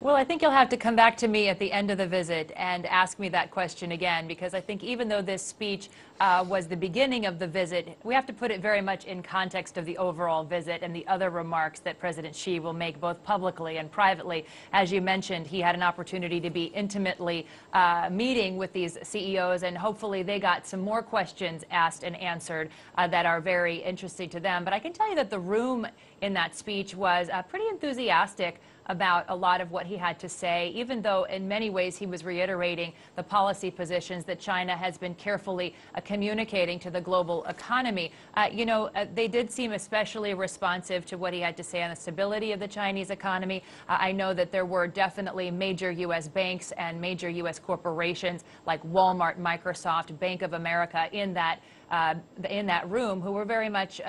Well, I think you'll have to come back to me at the end of the visit and ask me that question again, because I think even though this speech was the beginning of the visit, we have to put it very much in context of the overall visit and the other remarks that President Xi will make both publicly and privately. As you mentioned, he had an opportunity to be intimately meeting with these CEOs, and hopefully they got some more questions asked and answered that are very interesting to them. But I can tell you that the room in that speech was pretty enthusiastic about a lot of what he had to say, even though in many ways he was reiterating the policy positions that China has been carefully communicating to the global economy. They did seem especially responsive to what he had to say on the stability of the Chinese economy. I know that there were definitely major U.S. banks and major U.S. corporations like Walmart, Microsoft, Bank of America in that room who were very much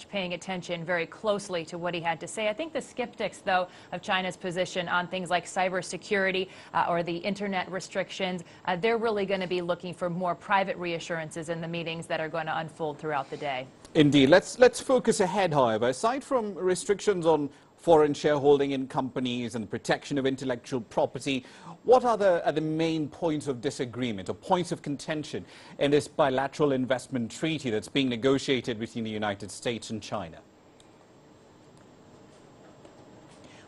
paying attention very closely to what he had to say. I think the skeptics, though, of China's position on things like cybersecurity or the internet restrictions, they're really going to be looking for more private reassurances in the meetings that are going to unfold throughout the day. Indeed. Let's focus ahead, however. Aside from restrictions on foreign shareholding in companies and protection of intellectual property, what are the main points of disagreement or points of contention in this bilateral investment treaty that's being negotiated between the United States and China?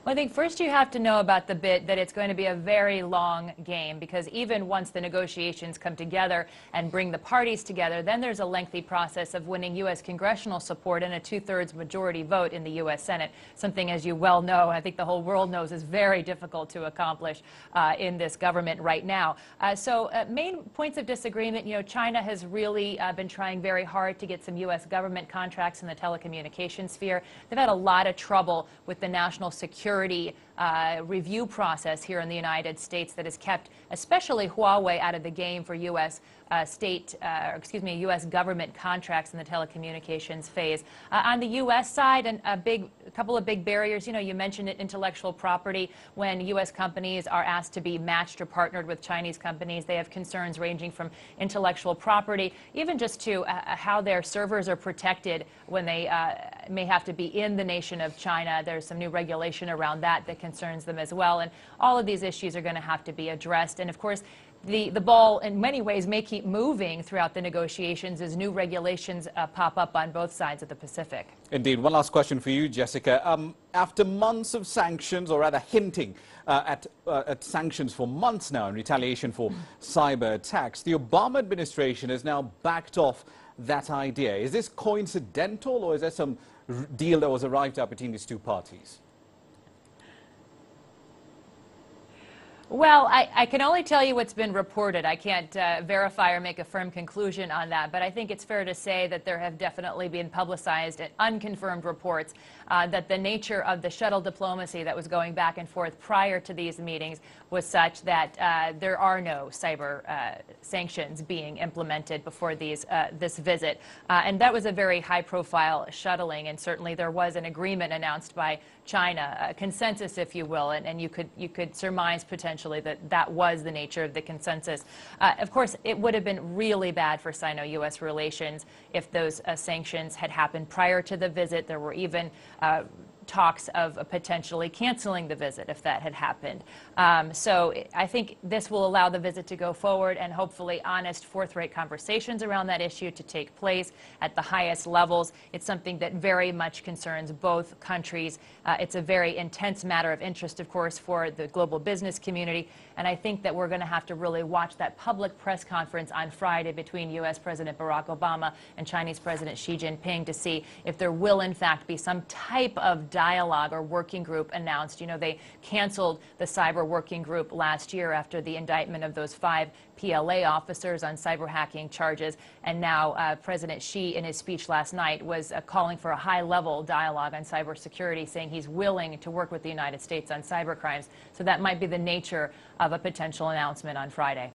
Well, I think first you have to know about the bit that it's going to be a very long game, because even once the negotiations come together and bring the parties together, then there's a lengthy process of winning U.S. congressional support and a two-thirds majority vote in the U.S. Senate, something, as you well know, I think the whole world knows, is very difficult to accomplish in this government right now. Main points of disagreement, China has really been trying very hard to get some U.S. government contracts in the telecommunications sphere. They've had a lot of trouble with the national security review process here in the United States that has kept especially Huawei out of the game for U.S. U.S. government contracts in the telecommunications phase. On the U.S. side, and a couple of big barriers, you mentioned it, intellectual property. When U.S. companies are asked to be matched or partnered with Chinese companies, they have concerns ranging from intellectual property, even just to how their servers are protected when they may have to be in the nation of China. There's some new regulation around that concerns them as well. And all of these issues are going to have to be addressed. And of course, the ball in many ways may keep moving throughout the negotiations as new regulations pop up on both sides of the Pacific. Indeed. One last question for you, Jessica. After months of sanctions, or rather hinting at sanctions for months now in retaliation for cyber attacks, the Obama administration has now backed off that idea. Is this coincidental, or is there some deal that was arrived at between these two parties? Well, I can only tell you what's been reported. I can't verify or make a firm conclusion on that, but I think it's fair to say that there have definitely been publicized and unconfirmed reports that the nature of the shuttle diplomacy that was going back and forth prior to these meetings was such that there are no cyber sanctions being implemented before this visit. And that was a very high-profile shuttling, and certainly there was an agreement announced by China, a consensus, if you will, and you could surmise potentially that was the nature of the consensus. Of course, it would have been really bad for Sino-U.S. relations if those sanctions had happened prior to the visit. There were even talks of potentially canceling the visit if that had happened. So I think this will allow the visit to go forward and hopefully honest, forthright conversations around that issue to take place at the highest levels. It's something that very much concerns both countries. It's a very intense matter of interest, of course, for the global business community. And I think that we're going to have to really watch that public press conference on Friday between U.S. President Barack Obama and Chinese President Xi Jinping to see if there will, in fact, be some type of dialogue or working group announced. They canceled the cyber working group last year after the indictment of those 5 PLA officers on cyber hacking charges. And now President Xi, in his speech last night, was calling for a high-level dialogue on cybersecurity, saying he's willing to work with the United States on cyber crimes. So that might be the nature of a potential announcement on Friday.